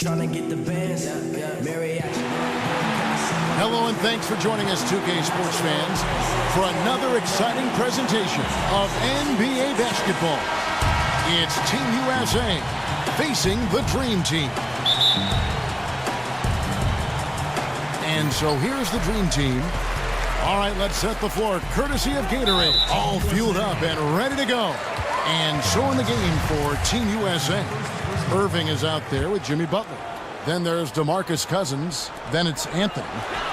Trying to get the bands, Hello and thanks for joining us, 2K sports fans, for another exciting presentation of NBA basketball. It's Team USA facing the Dream Team. And so here's the Dream Team. All right, let's set the floor courtesy of Gatorade. All fueled up and ready to go. And so in the game for Team USA, Irving is out there with Jimmy Butler. Then there's DeMarcus Cousins. Then it's Anthony.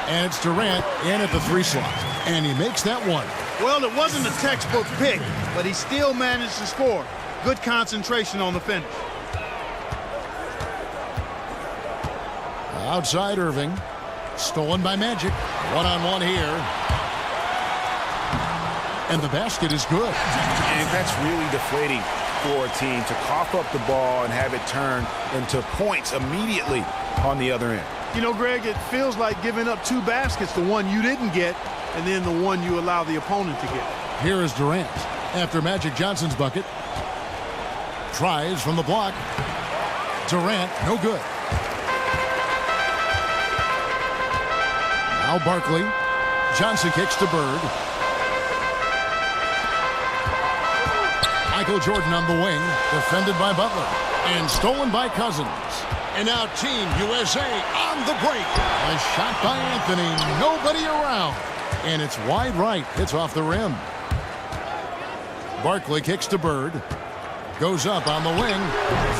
And it's Durant in at the 3 slot. And he makes that one. Well, it wasn't a textbook pick, but he still managed to score. Good concentration on the finish. Outside Irving. Stolen by Magic. One-on-one here. And the basket is good. And that's really deflating for a team to cough up the ball and have it turn into points immediately on the other end. You know, Greg, it feels like giving up 2 baskets, the one you didn't get, and then the one you allow the opponent to get. Here is Durant after Magic Johnson's bucket. Tries from the block. Durant, no good. Now Barkley. Johnson kicks to Bird. Michael Jordan on the wing, defended by Butler, and stolen by Cousins. And now Team USA on the break. A shot by Anthony, nobody around. And it's wide right, hits off the rim. Barkley kicks to Bird. Goes up on the wing.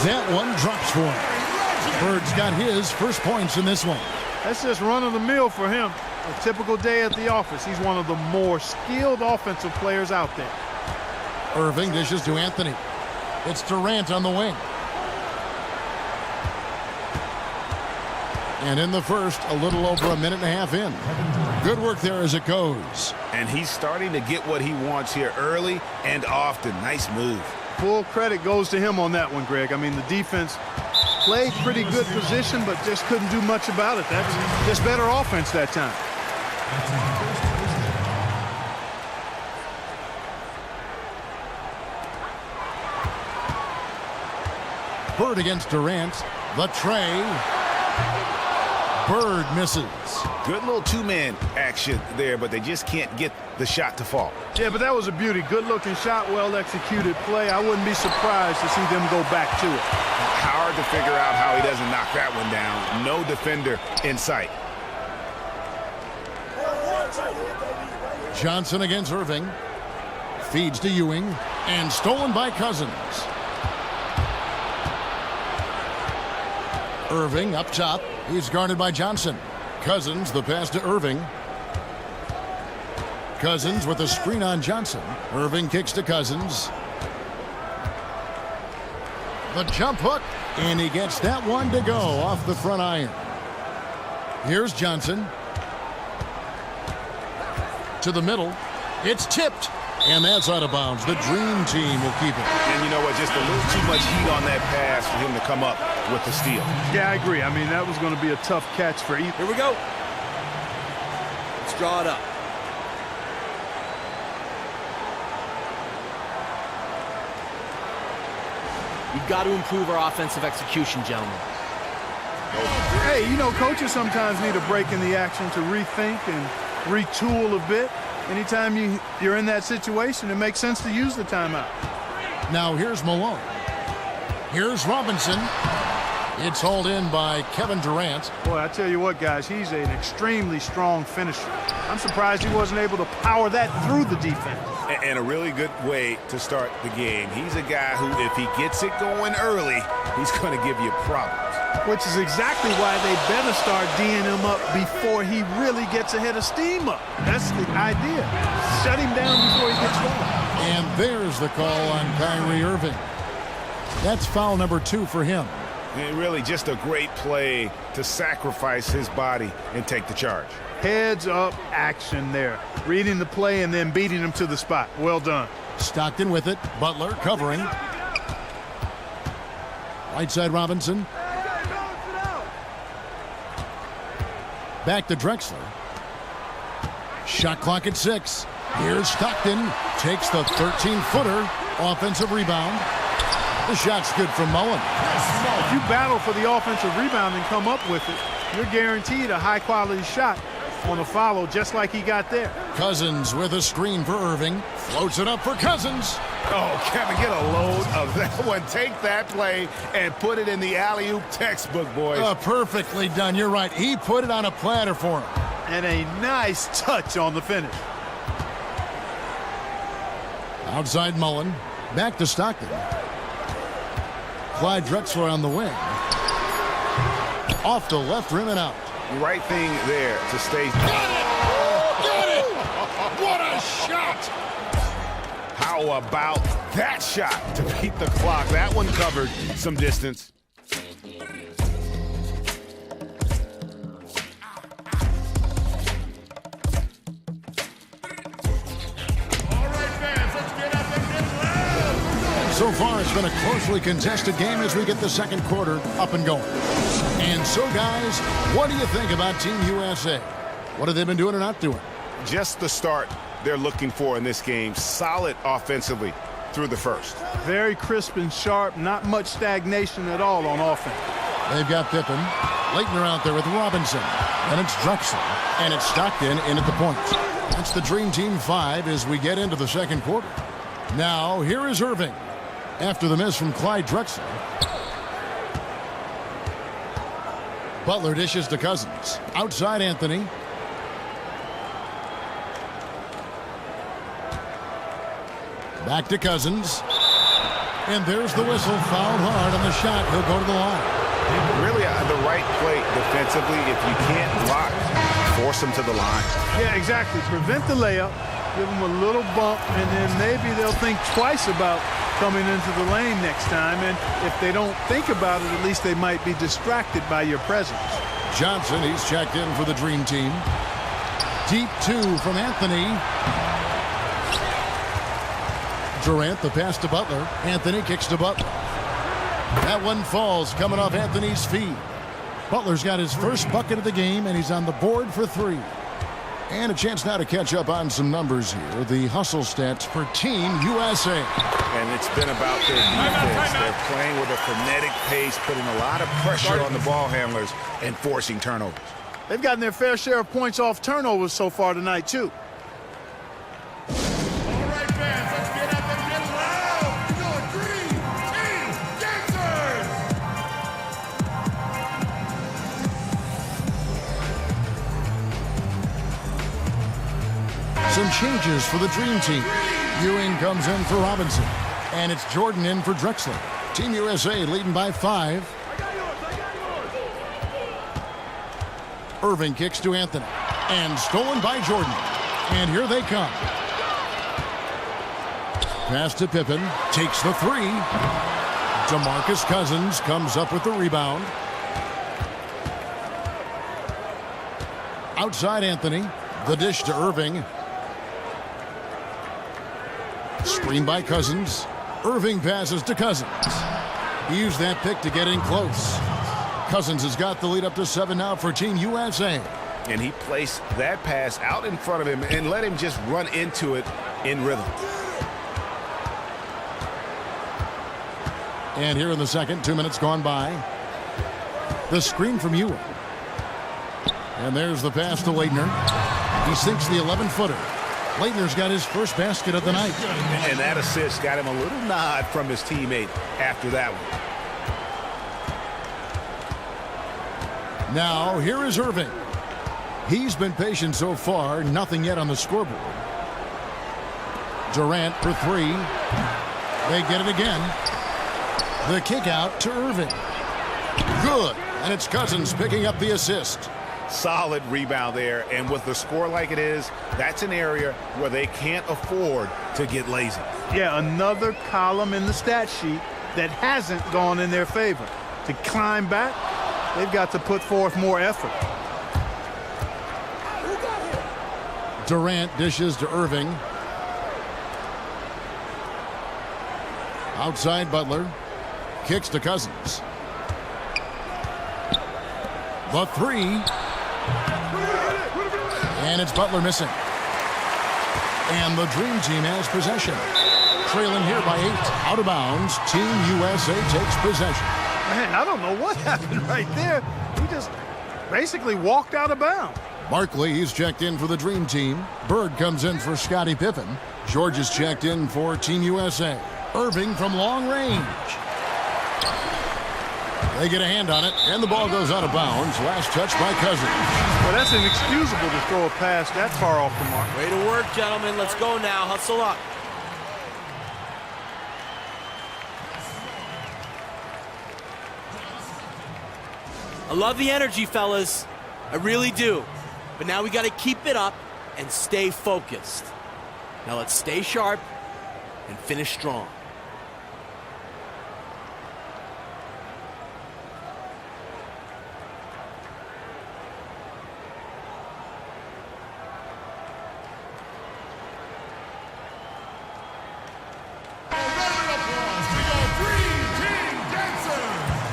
That one drops for him. Bird's got his first points in this one. That's just run-of-the-mill for him. A typical day at the office. He's one of the more skilled offensive players out there. Irving dishes to Anthony. It's Durant on the wing. And in the first, a little over a minute and a half in. Good work there as it goes. And he's starting to get what he wants here early and often. Nice move. Full credit goes to him on that one, Greg. I mean, the defense played pretty good position, but just couldn't do much about it. That's just better offense that time. Bird against Durant. The tray. Bird misses. Good little 2-man action there, but they just can't get the shot to fall. Yeah, but that was a beauty. Good-looking shot, well-executed play. I wouldn't be surprised to see them go back to it. Hard to figure out how he doesn't knock that one down. No defender in sight. Johnson against Irving. Feeds to Ewing. And stolen by Cousins. Irving up top. He's guarded by Johnson. Cousins, the pass to Irving. Cousins with a screen on Johnson. Irving kicks to Cousins. The jump hook. And he gets that one to go off the front iron. Here's Johnson. To the middle. It's tipped. And that's out of bounds. The Dream Team will keep it. And you know what? Just a little too much heat on that pass for him to come up with the steal. Yeah, I agree. I mean, that was going to be a tough catch for either. Here we go. Let's draw it up. We've got to improve our offensive execution, gentlemen. Hey, you know, coaches sometimes need a break in the action to rethink and retool a bit. Anytime you're in that situation, it makes sense to use the timeout. Now here's Malone. Here's Robinson. It's hauled in by Kevin Durant. Boy, I tell you what, guys, he's an extremely strong finisher. I'm surprised he wasn't able to power that through the defense. And a really good way to start the game. He's a guy who, if he gets it going early, he's going to give you problems. Which is exactly why they better start D'ing him up before he really gets a head of steam up. That's the idea. Shut him down before he gets going. And there's the call on Kyrie Irving. That's foul number 2 for him. And really just a great play to sacrifice his body and take the charge. Heads-up action there. Reading the play and then beating him to the spot. Well done. Stockton with it. Butler covering. Right side Robinson. Back to Drexler. Shot clock at 6. Here's Stockton. Takes the 13-footer. Offensive rebound. The shot's good from Mullen. If you battle for the offensive rebound and come up with it, you're guaranteed a high-quality shot on a follow, just like he got there. Cousins with a screen for Irving. Floats it up for Cousins. Oh, Kevin, get a load of that one. Take that play and put it in the alley-oop textbook, boys. Perfectly done. You're right. He put it on a platter for him. And a nice touch on the finish. Outside Mullen. Back to Stockton. Clyde Drexler on the wing. Off the left rim and out. The right thing there to stay. Got it! Got it! What a shot! How about that shot to beat the clock? That one covered some distance. So far, it's been a closely contested game as we get the second quarter up and going. And so, guys, what do you think about Team USA? What have they been doing or not doing? Just the start they're looking for in this game. Solid offensively through the first. Very crisp and sharp. Not much stagnation at all on offense. They've got Pippen. Leitner out there with Robinson. And it's Drexler. And it's Stockton in at the point. That's the Dream Team 5 as we get into the second quarter. Now, here is Irving. After the miss from Clyde Drexler. Butler dishes to Cousins. Outside Anthony. Back to Cousins. And there's the whistle. Fouled hard on the shot. He'll go to the line. Really the right play defensively. If you can't block, force him to the line. Yeah, exactly. Prevent the layup. Give them a little bump, and then maybe they'll think twice about coming into the lane next time. And if they don't think about it, at least they might be distracted by your presence. Johnson, he's checked in for the Dream Team. Deep two from Anthony. Durant, the pass to Butler. Anthony kicks to Butler. That one falls, coming off Anthony's feet. Butler's got his first bucket of the game, and he's on the board for 3. And a chance now to catch up on some numbers here. The hustle stats for Team USA. And it's been about their defense. They're playing with a frenetic pace, putting a lot of pressure on the ball handlers and forcing turnovers. They've gotten their fair share of points off turnovers so far tonight, too. Some changes for the Dream Team. Ewing comes in for Robinson. And it's Jordan in for Drexler. Team USA leading by 5. Irving kicks to Anthony. And stolen by Jordan. And here they come. Pass to Pippen. Takes the 3. DeMarcus Cousins comes up with the rebound. Outside Anthony. The dish to Irving. Screen by Cousins. Irving passes to Cousins. He used that pick to get in close. Cousins has got the lead up to 7 now for Team USA. And he placed that pass out in front of him and let him just run into it in rhythm. And here in the second, 2 minutes gone by. The screen from Ewing. And there's the pass to Leitner. He sinks the 11-footer. Leitner's got his first basket of the night. And that assist got him a little nod from his teammate after that one. Now, here is Irving. He's been patient so far. Nothing yet on the scoreboard. Durant for 3. They get it again. The kick out to Irving. Good. And it's Cousins picking up the assist. Solid rebound there, and with the score like it is, that's an area where they can't afford to get lazy. Yeah, another column in the stat sheet that hasn't gone in their favor. To climb back, they've got to put forth more effort. Durant dishes to Irving. Outside Butler. Kicks to Cousins. The 3. And it's Butler missing. And the Dream Team has possession. trailing here by 8. Out of bounds. Team USA takes possession. Man, I don't know what happened right there. He just basically walked out of bounds. Barkley, he's checked in for the Dream Team. Bird comes in for Scottie Pippen. George is checked in for Team USA. Irving from long range. They get a hand on it, and the ball goes out of bounds. Last touch by Cousins. Well, that's inexcusable to throw a pass that far off the mark. Way to work, gentlemen. Let's go now. Hustle up. I love the energy, fellas. I really do. But now we got to keep it up and stay focused. Now let's stay sharp and finish strong.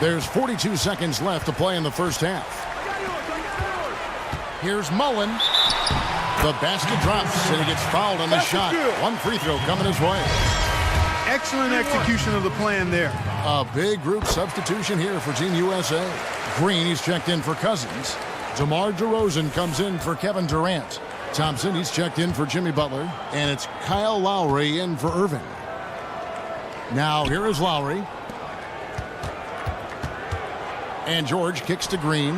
There's 42 seconds left to play in the first half. Here's Mullen. The basket drops, and he gets fouled on the shot. One free throw coming his way. Excellent execution of the plan there. A big group substitution here for Team USA. Green, he's checked in for Cousins. DeMar DeRozan comes in for Kevin Durant. Thompson, he's checked in for Jimmy Butler. And it's Kyle Lowry in for Irving. Now here is Lowry. And George kicks to Green.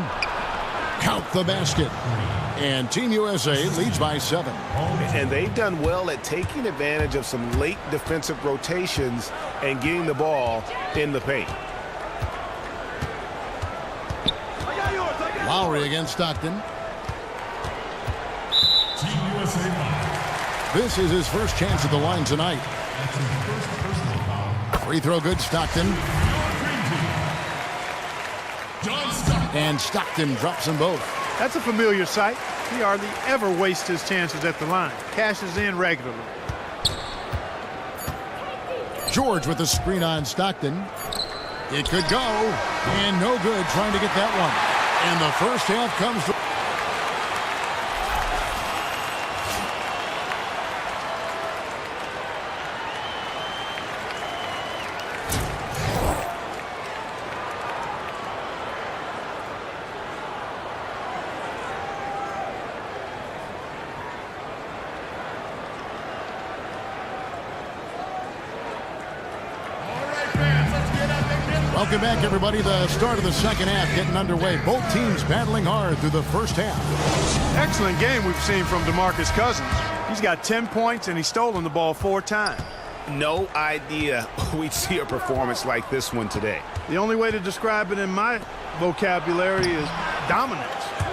Count the basket. And Team USA leads by 7. And they've done well at taking advantage of some late defensive rotations and getting the ball in the paint. Lowry against Stockton. This is his first chance at the line tonight. Free throw good, Stockton. And Stockton drops them both. That's a familiar sight. He hardly ever wastes his chances at the line. Cashes in regularly. George with the screen on Stockton. It could go. And no good trying to get that one. And the first half comes to... Welcome back, everybody. The start of the second half getting underway. Both teams battling hard through the first half. Excellent game we've seen from DeMarcus Cousins. He's got 10 points, and he's stolen the ball 4 times. No idea we'd see a performance like this one today. The only way to describe it in my vocabulary is dominance.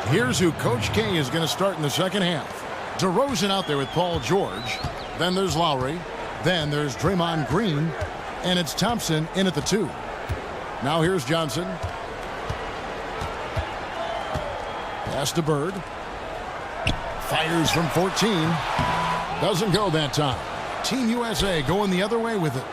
Here's who Coach K is going to start in the second half. DeRozan out there with Paul George. Then there's Lowry. Then there's Draymond Green. And it's Thompson in at the 2. Now here's Johnson. Pass to Bird. Fires from 14. Doesn't go that time. Team USA going the other way with it.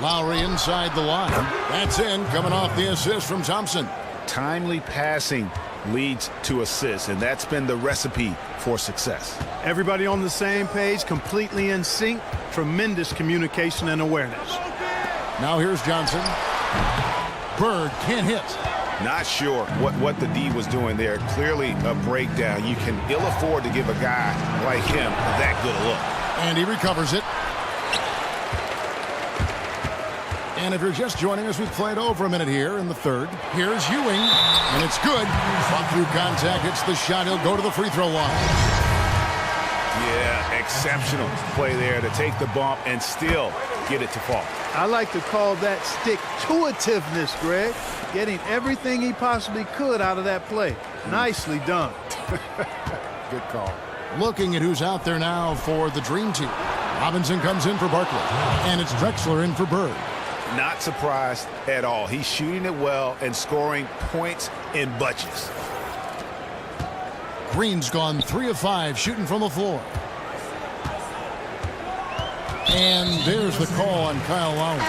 Lowry inside the line. That's in, coming off the assist from Thompson. Timely passing leads to assists, and that's been the recipe for success. Everybody on the same page, completely in sync. Tremendous communication and awareness. Now here's Johnson. Bird can't hit. Not sure what the D was doing there. Clearly a breakdown. You can ill afford to give a guy like him that good a look. And he recovers it. And if you're just joining us, we've played over a minute here in the third. Here's Ewing, and it's good. Fought through contact, it's the shot. He'll go to the free throw line. Yeah, exceptional play there to take the bump and still get it to fall. I like to call that stick-to-itiveness, Greg. Getting everything he possibly could out of that play. Nicely done. Good call. Looking at who's out there now for the Dream Team. Robinson comes in for Barkley, and it's Drexler in for Bird. Not surprised at all. He's shooting it well and scoring points in bunches. Green's gone 3 of 5 shooting from the floor. And there's the call on Kyle Lowry.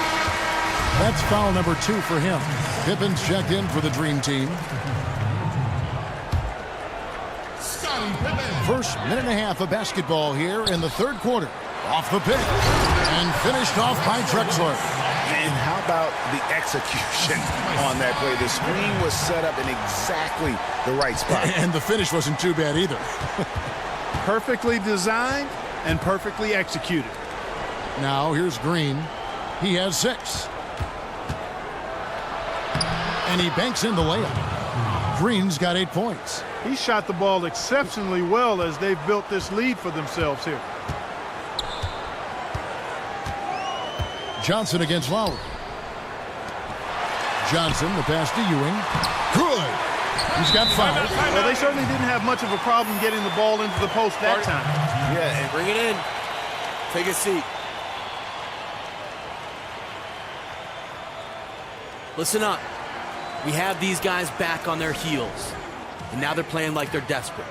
That's foul number 2 for him. Pippen's checked in for the Dream Team. First minute and a half of basketball here in the third quarter. Off the pick. And finished off by Drexler. And how about the execution on that play? The screen was set up in exactly the right spot. And the finish wasn't too bad either. Perfectly designed and perfectly executed. Now here's Green. He has 6. And he banks in the layup. Green's got 8 points. He shot the ball exceptionally well as they've built this lead for themselves here. Johnson against Lowry. Johnson, the pass to Ewing. Good. He's got 5. Well, they certainly didn't have much of a problem getting the ball into the post that time. Yeah, and Bring it in. Take a seat. Listen up. We have these guys back on their heels, and now they're playing like they're desperate.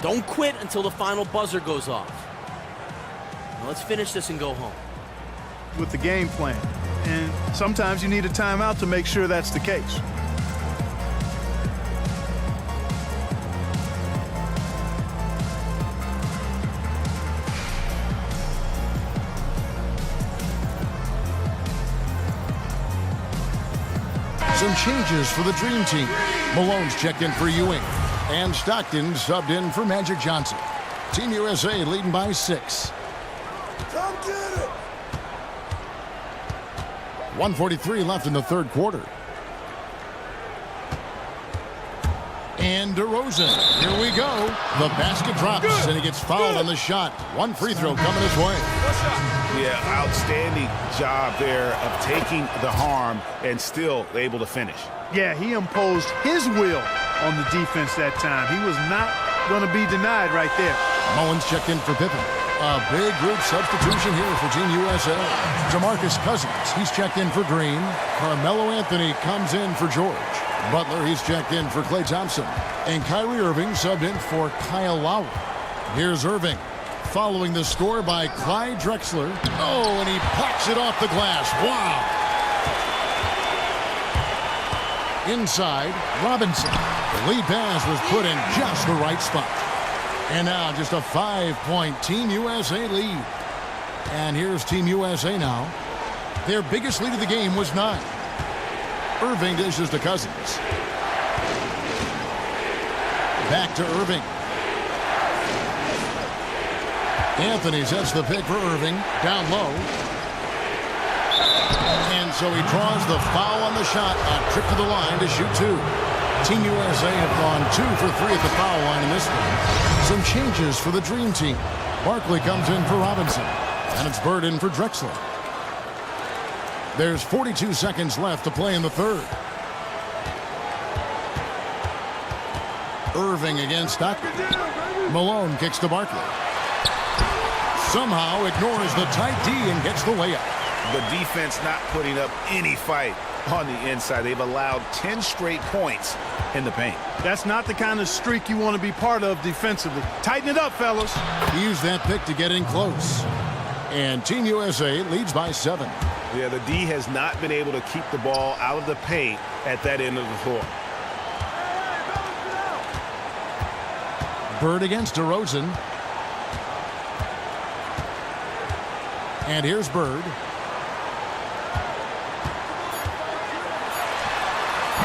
Don't quit until the final buzzer goes off. Now let's finish this and go home. With the game plan. And sometimes you need a timeout to make sure that's the case. Some changes for the Dream Team. Malone's checked in for Ewing. And Stockton subbed in for Magic Johnson. Team USA leading by 6. come get it. 1:43 left in the third quarter. And DeRozan. Here we go. The basket drops, and he gets fouled on the shot. One free throw coming his way. Yeah, outstanding job there of taking the harm and still able to finish. Yeah, he imposed his will on the defense that time. He was not going to be denied right there. Mullins checked in for Pippen. A big group substitution here for Team USA. DeMarcus Cousins, he's checked in for Green. Carmelo Anthony comes in for George. Butler, he's checked in for Klay Thompson. And Kyrie Irving subbed in for Kyle Lowry. Here's Irving, following the score by Clyde Drexler. Oh, and he pops it off the glass. Wow. Inside, Robinson. The lead pass was put in just the right spot. And now just a 5-point Team USA lead. And here's Team USA now. Their biggest lead of the game was 9. Irving dishes to Cousins. Back to Irving. Anthony sets the pick for Irving. Down low. And so he draws the foul on the shot. A trip to the line to shoot 2. Team USA have gone 2 for 3 at the foul line in this one. Some changes for the Dream Team. Barkley comes in for Robinson. And it's Bird in for Drexler. There's 42 seconds left to play in the third. Irving against Stockton. Malone kicks to Barkley. Somehow ignores the tight D and gets the layup. The defense not putting up any fight on the inside. They've allowed 10 straight points in the paint. That's not the kind of streak you want to be part of defensively. Tighten it up, fellas. He used that pick to get in close. And Team USA leads by 7. Yeah, the D has not been able to keep the ball out of the paint at that end of the floor. Bird against DeRozan. And here's Bird.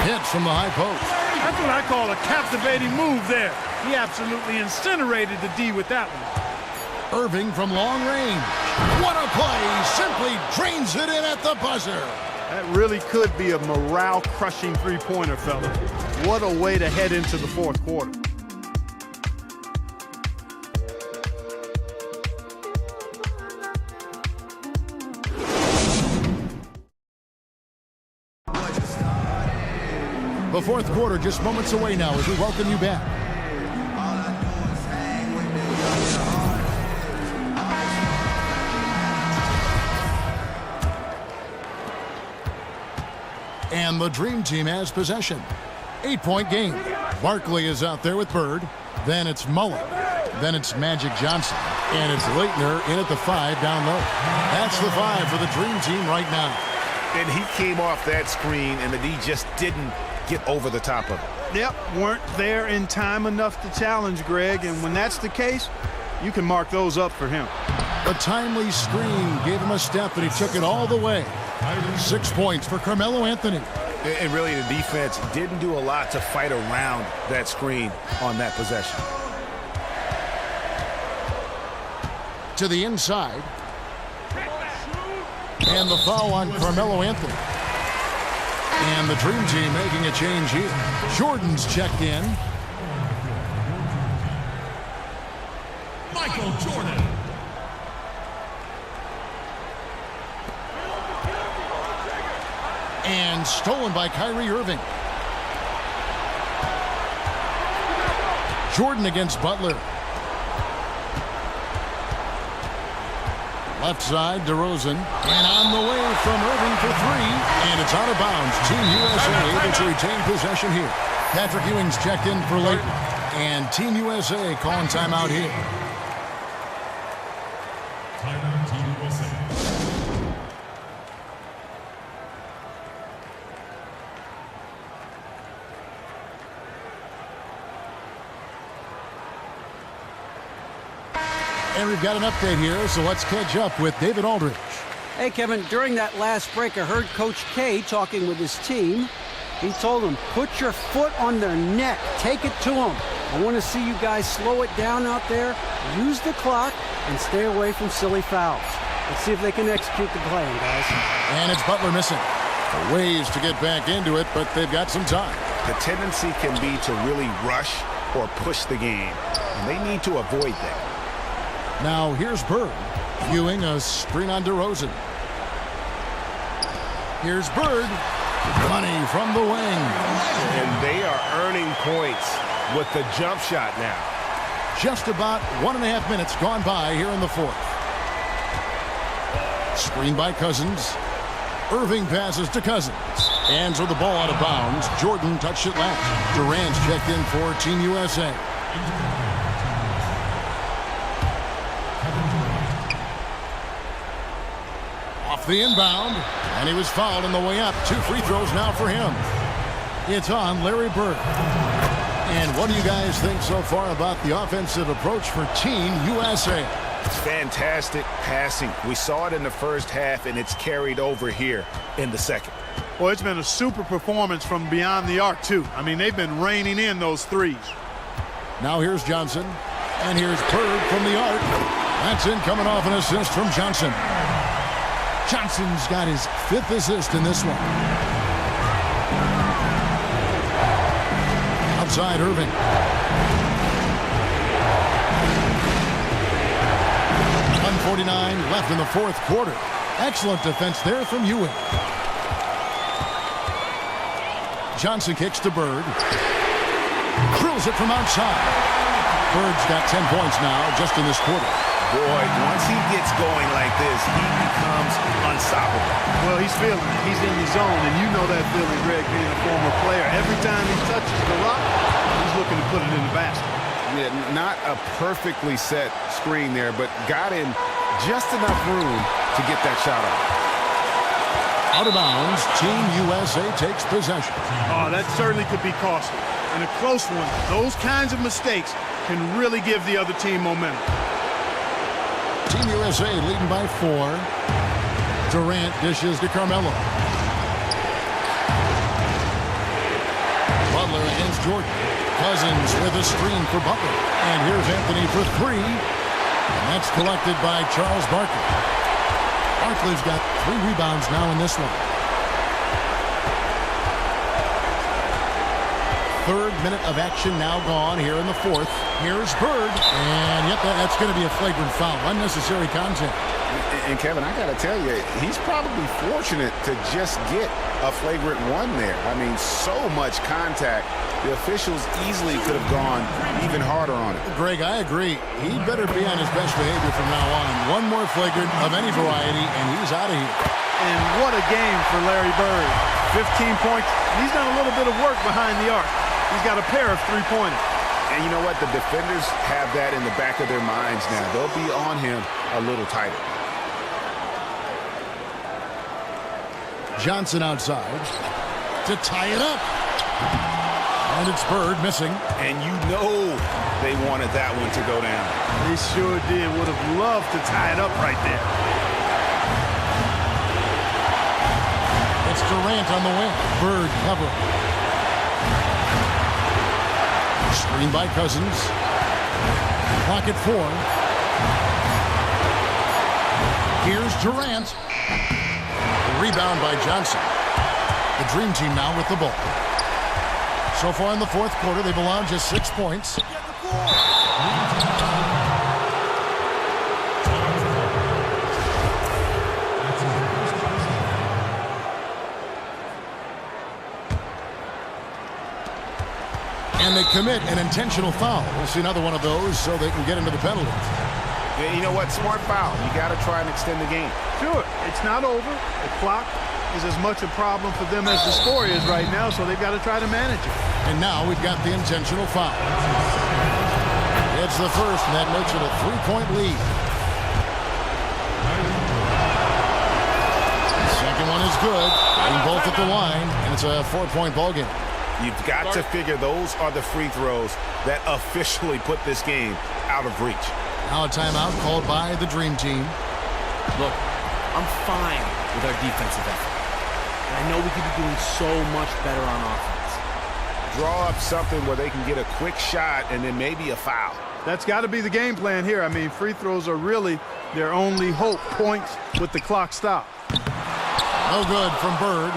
Hits from the high post. That's what I call a captivating move there. He absolutely incinerated the D with that one. Irving from long range. What a play. Simply drains it in at the buzzer. That really could be a morale-crushing three-pointer, fella. What a way to head into the fourth quarter. The fourth quarter just moments away now as we welcome you back. And the Dream Team has possession. 8-point game. Barkley is out there with Bird. Then it's Mullen. Then it's Magic Johnson. And it's Leitner in at the 5 down low. That's the 5 for the Dream Team right now. And he came off that screen, and the D just didn't get over the top of it. Yep, weren't there in time enough to challenge Greg, and when that's the case, you can mark those up for him. The timely screen gave him a step, and he took it all the way. 6 points for Carmelo Anthony. And really, the defense didn't do a lot to fight around that screen on that possession. To the inside. And the foul on Carmelo Anthony. And the Dream Team making a change here. Jordan's checked in. Michael Jordan. And stolen by Kyrie Irving. Jordan against Butler. Left side, DeRozan. And on the way from Irving for three. And it's out of bounds. Team USA able to retain possession here. Patrick Ewing's checked in for Leighton. And Team USA calling timeout here. Timeout, Team USA. And we've got an update here, so let's catch up with David Aldridge. Hey, Kevin, during that last break, I heard Coach K talking with his team. He told them, put your foot on their neck. Take it to them. I want to see you guys slow it down out there, use the clock, and stay away from silly fouls. Let's see if they can execute the plan, guys. And it's Butler missing. Ways to get back into it, but they've got some time. The tendency can be to really rush or push the game, and they need to avoid that. Now here's Bird, viewing a screen on DeRozan. Here's Bird, money from the wing. And they are earning points with the jump shot now. Just about 1.5 minutes gone by here in the fourth. Screen by Cousins. Irving passes to Cousins. And so the ball out of bounds. Jordan touched it left. Durant's checked in for Team USA. Off the inbound, and he was fouled on the way up. 2 free throws now for him. It's on Larry Bird. And what do you guys think so far about the offensive approach for Team USA? It's fantastic passing. We saw it in the first half, and it's carried over here in the second. Well, it's been a super performance from beyond the arc, too. I mean, they've been raining in those threes. Now here's Johnson, and here's Bird from the arc. That's in, coming off an assist from Johnson. Johnson's got his 5th assist in this one. Outside Irving. .149 left in the fourth quarter. Excellent defense there from Ewing. Johnson kicks to Bird. Drills it from outside. Bird's got 10 points now just in this quarter. Boy, once he gets going like this, he becomes unstoppable. Well, he's feeling it. He's in the zone, and you know that feeling, Greg, being a former player. Every time he touches the rock, he's looking to put it in the basket. Yeah, not a perfectly set screen there, but got in just enough room to get that shot off. Out of bounds, Team USA takes possession. Oh, that certainly could be costly. In a close one, those kinds of mistakes can really give the other team momentum. Team USA leading by 4. Durant dishes to Carmelo. Butler against Jordan. Cousins with a screen for Butler. And here's Anthony for 3. And that's collected by Charles Barkley. Barkley's got 3 rebounds now in this one. 3rd minute of action now gone here in the fourth. Here's Bird. And yep, that's going to be a flagrant foul. Unnecessary contact. And Kevin, I got to tell you, he's probably fortunate to just get a flagrant 1 there. I mean, so much contact. The officials easily could have gone even harder on it. Greg, I agree. He better be on his best behavior from now on. 1 more flagrant of any variety, and he's out of here. And what a game for Larry Bird. 15 points. He's done a little bit of work behind the arc. He's got a pair of 3-pointers. And you know what? The defenders have that in the back of their minds now. They'll be on him a little tighter. Johnson outside to tie it up. And it's Bird missing. And you know they wanted that one to go down. They sure did. Would have loved to tie it up right there. It's Durant on the wing. Bird cover. Screen by Cousins. Clock at 4. Here's Durant. Rebound by Johnson. The Dream Team now with the ball. So far in the fourth quarter, they've allowed just 6 points. And they commit an intentional foul. We'll see another one of those so they can get into the penalty. Yeah, you know what? Smart foul. You got to try and extend the game. Sure, it's not over. The clock is as much a problem for them as the score is right now, so they've got to try to manage it. And now we've got the intentional foul. It's the first, and that makes it a 3-point lead. The second one is good. And both at the line, and it's a 4-point ball game. You've got to figure those are the free throws that officially put this game out of reach. Now a timeout called by the Dream Team. Look, I'm fine with our defensive effort. And I know we could be doing so much better on offense. Draw up something where they can get a quick shot and then maybe a foul. That's got to be the game plan here. I mean, free throws are really their only hope. Points with the clock stopped. No good from Bird.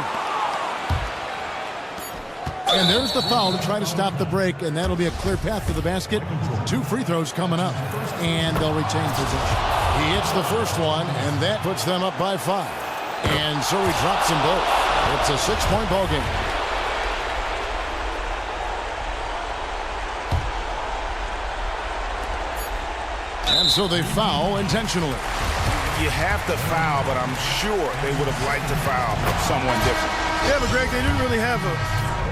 And there's the foul to try to stop the break, and that'll be a clear path to the basket. 2 free throws coming up, and they'll retain possession. He hits the first one, and that puts them up by 5. And so he drops them both. It's a 6-point ball game. And so they foul intentionally. You have to foul, but I'm sure they would have liked to foul someone different. Yeah, but Greg, they didn't really have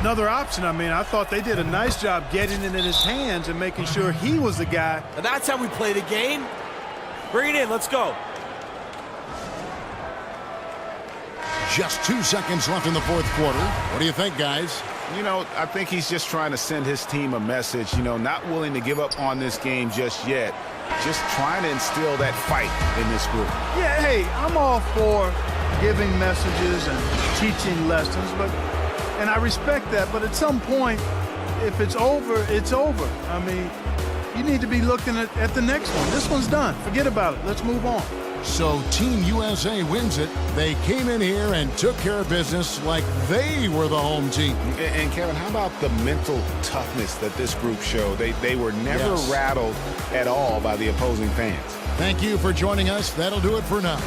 another option. I mean, I thought they did a nice job getting it in his hands and making sure he was the guy. And that's how we play the game. Bring it in. Let's go. Just 2 seconds left in the fourth quarter. What do you think, guys? You know, I think he's just trying to send his team a message, you know, not willing to give up on this game just yet. Just trying to instill that fight in this group. Yeah, hey, I'm all for giving messages and teaching lessons, and I respect that, but at some point, if it's over, it's over. I mean, you need to be looking at the next one. This one's done. Forget about it. Let's move on. So Team USA wins it. They came in here and took care of business like they were the home team. And Kevin, how about the mental toughness that this group showed? They were never rattled at all by the opposing fans. Thank you for joining us. That'll do it for now.